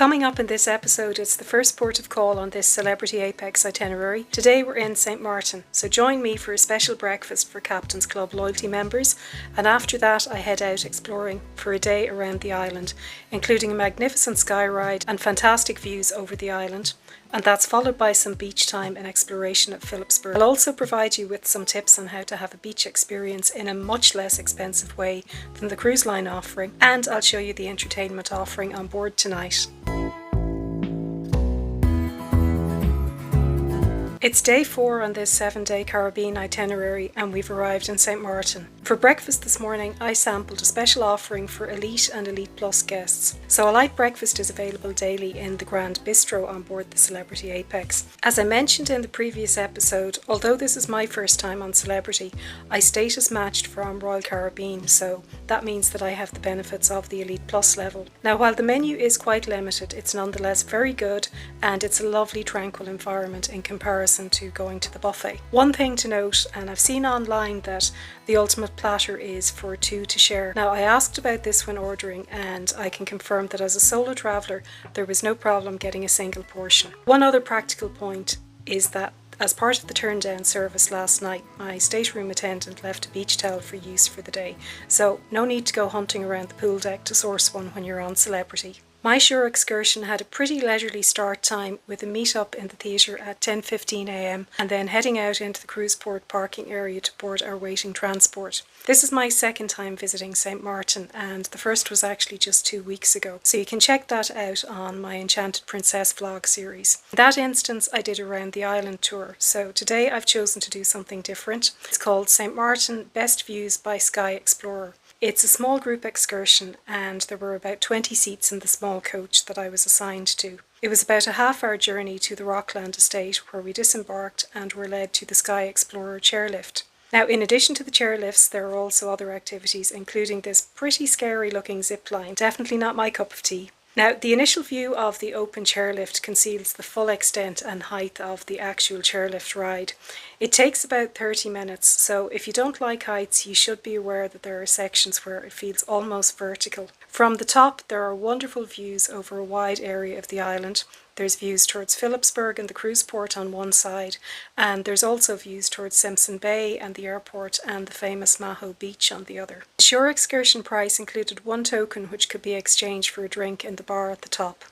Coming up in this episode, it's the first port of call on this Celebrity Apex itinerary. Today we're in St Maarten, so join me for a special breakfast for Captain's Club loyalty members, and after that I head out exploring for a day around the island, including a magnificent sky ride and fantastic views over the island, and that's followed by some beach time and exploration at Phillipsburg. I'll also provide you with some tips on how to have a beach experience in a much less expensive way than the cruise line offering, and I'll show you the entertainment offering on board tonight. It's day 4 on this 7-day Caribbean itinerary and we've arrived in St Maarten. For breakfast this morning I sampled a special offering for Elite and Elite Plus guests. So a light breakfast is available daily in the Grand Bistro on board the Celebrity Apex. As I mentioned in the previous episode, although this is my first time on Celebrity, I status matched from Royal Caribbean, so that means that I have the benefits of the Elite Plus level. Now while the menu is quite limited, it's nonetheless very good and it's a lovely tranquil environment in comparison to going to the buffet. One thing to note, and I've seen online that the ultimate platter is for 2 to share. Now I asked about this when ordering and I can confirm that as a solo traveller there was no problem getting a single portion. One other practical point is that as part of the turn down service last night, my stateroom attendant left a beach towel for use for the day, so no need to go hunting around the pool deck to source one when you're on Celebrity. My shore excursion had a pretty leisurely start time with a meet-up in the theatre at 10:15 a.m. and then heading out into the cruise port parking area to board our waiting transport. This is my second time visiting St Maarten and the first was actually just 2 weeks ago, so you can check that out on my Enchanted Princess vlog series. In that instance I did a round the island tour, so today I've chosen to do something different. It's called St Maarten Best Views by Sky Explorer. It's a small group excursion and there were about 20 seats in the small coach that I was assigned to. It was about a half-hour journey to the Rockland Estate where we disembarked and were led to the Sky Explorer chairlift. Now in addition to the chairlifts there are also other activities including this pretty scary looking zip line, definitely not my cup of tea. Now the initial view of the open chairlift conceals the full extent and height of the actual chairlift ride. It takes about 30 minutes, so if you don't like heights you should be aware that there are sections where it feels almost vertical. From the top there are wonderful views over a wide area of the island. There's views towards Phillipsburg and the cruise port on one side, and there's also views towards Simpson Bay and the airport and the famous Maho Beach on the other. The shore excursion price included 1 token which could be exchanged for a drink in the bar at the top.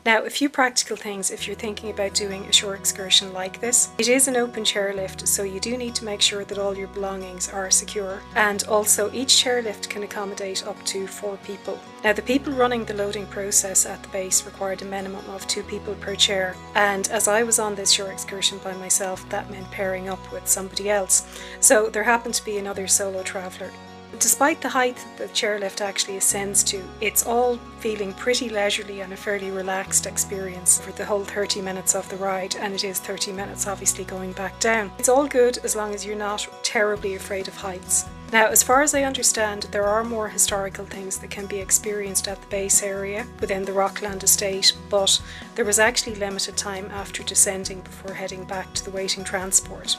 Now, a few practical things if you're thinking about doing a shore excursion like this. It is an open chairlift, so you do need to make sure that all your belongings are secure. And also, each chairlift can accommodate up to 4 people. Now, the people running the loading process at the base required a minimum of 2 people per chair. And as I was on this shore excursion by myself, that meant pairing up with somebody else. So there happened to be another solo traveller. Despite the height that the chairlift actually ascends to, it's all feeling pretty leisurely and a fairly relaxed experience for the whole 30 minutes of the ride, and it is 30 minutes obviously going back down. It's all good as long as you're not terribly afraid of heights. Now, as far as I understand, there are more historical things that can be experienced at the base area within the Rockland Estate, but there was actually limited time after descending before heading back to the waiting transport.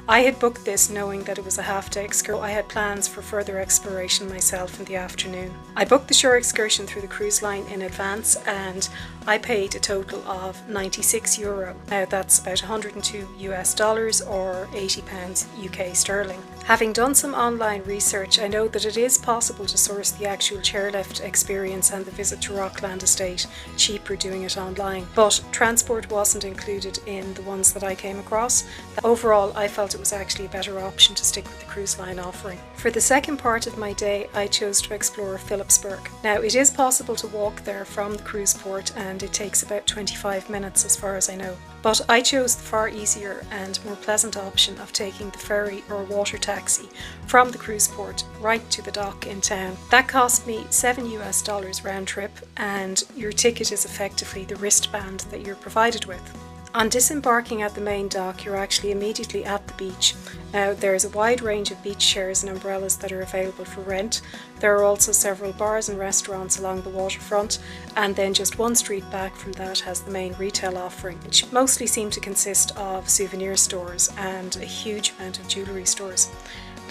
I had booked this knowing that it was a half-day excursion. I had plans for further exploration myself in the afternoon. I booked the shore excursion through the cruise line in advance and I paid a total of €96. Now that's about $102 or £80 UK sterling. Having done some online research, I know that it is possible to source the actual chairlift experience and the visit to Rockland Estate cheaper doing it online, but transport wasn't included in the ones that I came across. Overall, I felt it was actually a better option to stick with the cruise line offering. For the second part of my day, I chose to explore Phillipsburg. Now, it is possible to walk there from the cruise port and it takes about 25 minutes as far as I know. But I chose the far easier and more pleasant option of taking the ferry or water taxi from the cruise port right to the dock in town. That cost me $7 round trip, and your ticket is effectively the wristband that you're provided with. On disembarking at the main dock, you're actually immediately at the beach. Now, there's a wide range of beach chairs and umbrellas that are available for rent. There are also several bars and restaurants along the waterfront, and then just one street back from that has the main retail offering, which mostly seem to consist of souvenir stores and a huge amount of jewellery stores.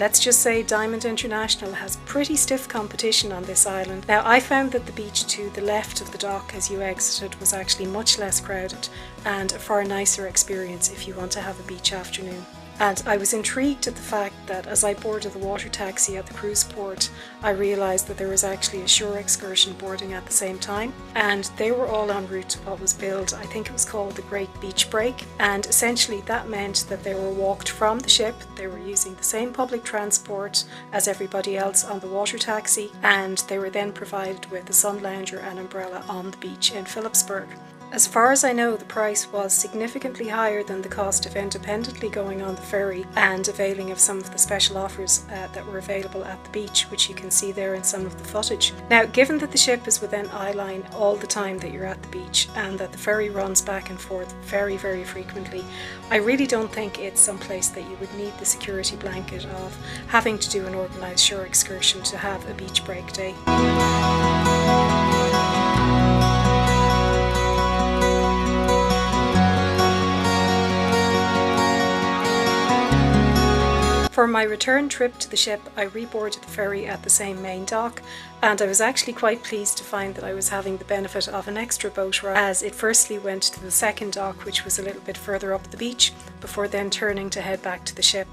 Let's just say Diamond International has pretty stiff competition on this island. Now, I found that the beach to the left of the dock as you exited was actually much less crowded and a far nicer experience if you want to have a beach afternoon. And I was intrigued at the fact that as I boarded the water taxi at the cruise port, I realised that there was actually a shore excursion boarding at the same time, and they were all en route to what was billed, I think it was called the Great Beach Break, and essentially that meant that they were walked from the ship, they were using the same public transport as everybody else on the water taxi, and they were then provided with a sun lounger and umbrella on the beach in Phillipsburg. As far as I know, the price was significantly higher than the cost of independently going on the ferry and availing of some of the special offers that were available at the beach, which you can see there in some of the footage. Now, given that the ship is within eye line all the time that you're at the beach and that the ferry runs back and forth very, very frequently, I really don't think it's someplace that you would need the security blanket of having to do an organised shore excursion to have a beach break day. For my return trip to the ship, I reboarded the ferry at the same main dock, and I was actually quite pleased to find that I was having the benefit of an extra boat ride, as it firstly went to the second dock, which was a little bit further up the beach, before then turning to head back to the ship.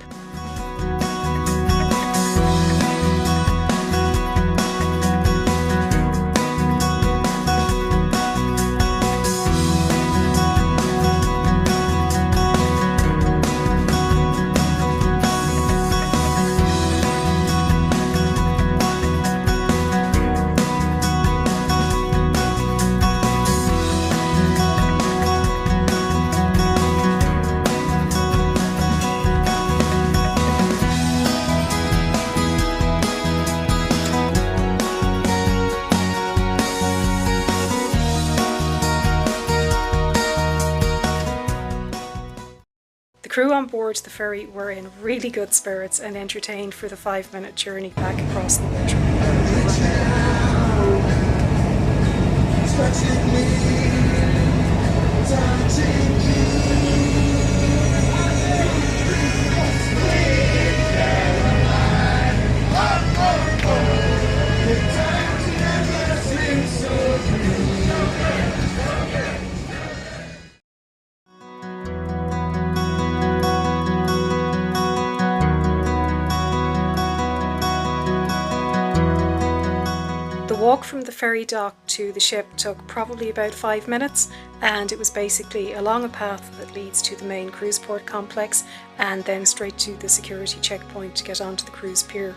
The crew on board the ferry were in really good spirits and entertained for the 5-minute journey back across the water. The walk from the ferry dock to the ship took probably about 5 minutes, and it was basically along a path that leads to the main cruise port complex and then straight to the security checkpoint to get onto the cruise pier.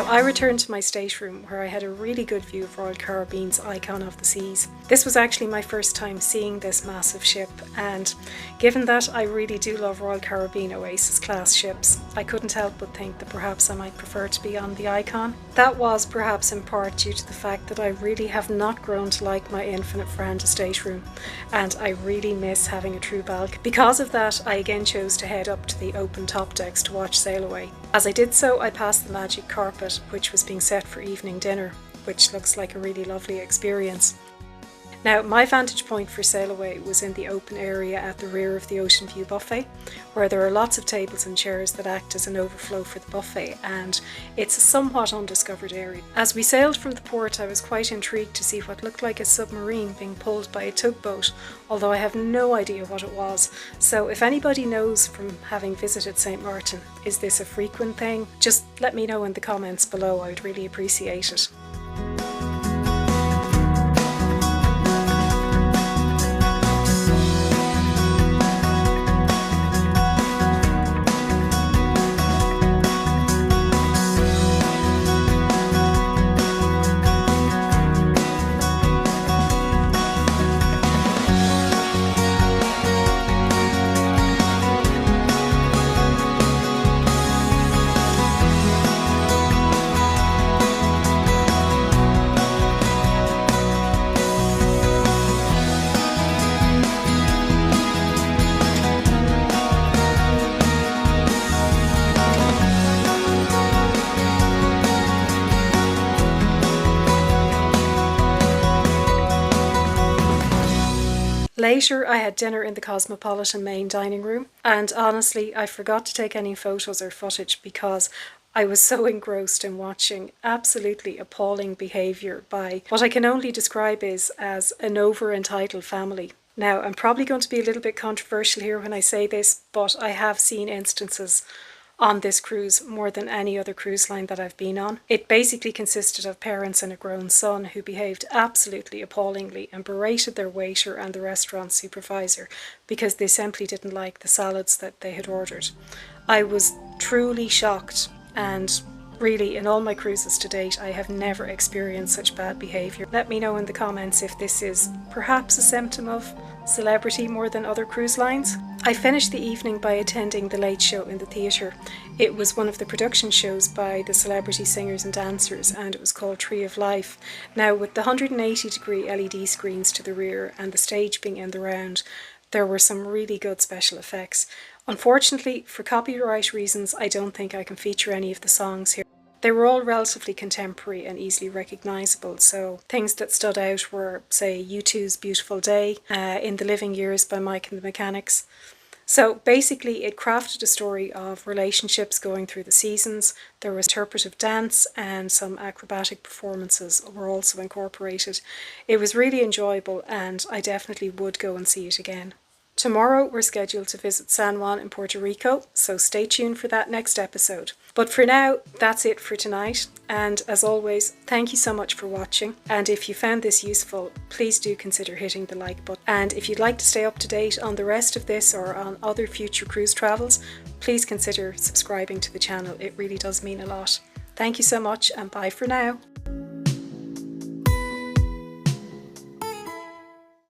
I returned to my stateroom where I had a really good view of Royal Caribbean's Icon of the Seas. This was actually my first time seeing this massive ship, and given that I really do love Royal Caribbean Oasis class ships, I couldn't help but think that perhaps I might prefer to be on the Icon. That was perhaps in part due to the fact that I really have not grown to like my infinite veranda stateroom, and I really miss having a true balcony. Because of that, I again chose to head up to the open top decks to watch sail away. As I did so, I passed the magic carpet, which was being set for evening dinner, which looks like a really lovely experience. Now, my vantage point for sail away was in the open area at the rear of the Ocean View buffet, where there are lots of tables and chairs that act as an overflow for the buffet, and it's a somewhat undiscovered area. As we sailed from the port, I was quite intrigued to see what looked like a submarine being pulled by a tugboat, although I have no idea what it was. So if anybody knows from having visited St Maarten, is this a frequent thing? Just let me know in the comments below, I would really appreciate it. Later, I had dinner in the Cosmopolitan main dining room, and honestly, I forgot to take any photos or footage because I was so engrossed in watching absolutely appalling behaviour by what I can only describe as an over-entitled family. Now, I'm probably going to be a little bit controversial here when I say this, but I have seen instances on this cruise more than any other cruise line that I've been on. It basically consisted of parents and a grown son who behaved absolutely appallingly and berated their waiter and the restaurant supervisor because they simply didn't like the salads that they had ordered. I was truly shocked, and really, in all my cruises to date, I have never experienced such bad behaviour. Let me know in the comments if this is perhaps a symptom of celebrity more than other cruise lines. I finished the evening by attending the late show in the theatre. It was one of the production shows by the celebrity singers and dancers, and it was called Tree of Life. Now, with the 180-degree LED screens to the rear and the stage being in the round, there were some really good special effects. Unfortunately, for copyright reasons, I don't think I can feature any of the songs here. They were all relatively contemporary and easily recognisable, so things that stood out were, say, U2's Beautiful Day, In the Living Years by Mike and the Mechanics. So basically it crafted a story of relationships going through the seasons. There was interpretive dance and some acrobatic performances were also incorporated. It was really enjoyable and I definitely would go and see it again. Tomorrow we're scheduled to visit San Juan in Puerto Rico, so stay tuned for that next episode. But for now, that's it for tonight, and as always, thank you so much for watching, and if you found this useful, please do consider hitting the like button. And if you'd like to stay up to date on the rest of this or on other future cruise travels, please consider subscribing to the channel. It really does mean a lot. Thank you so much, and bye for now.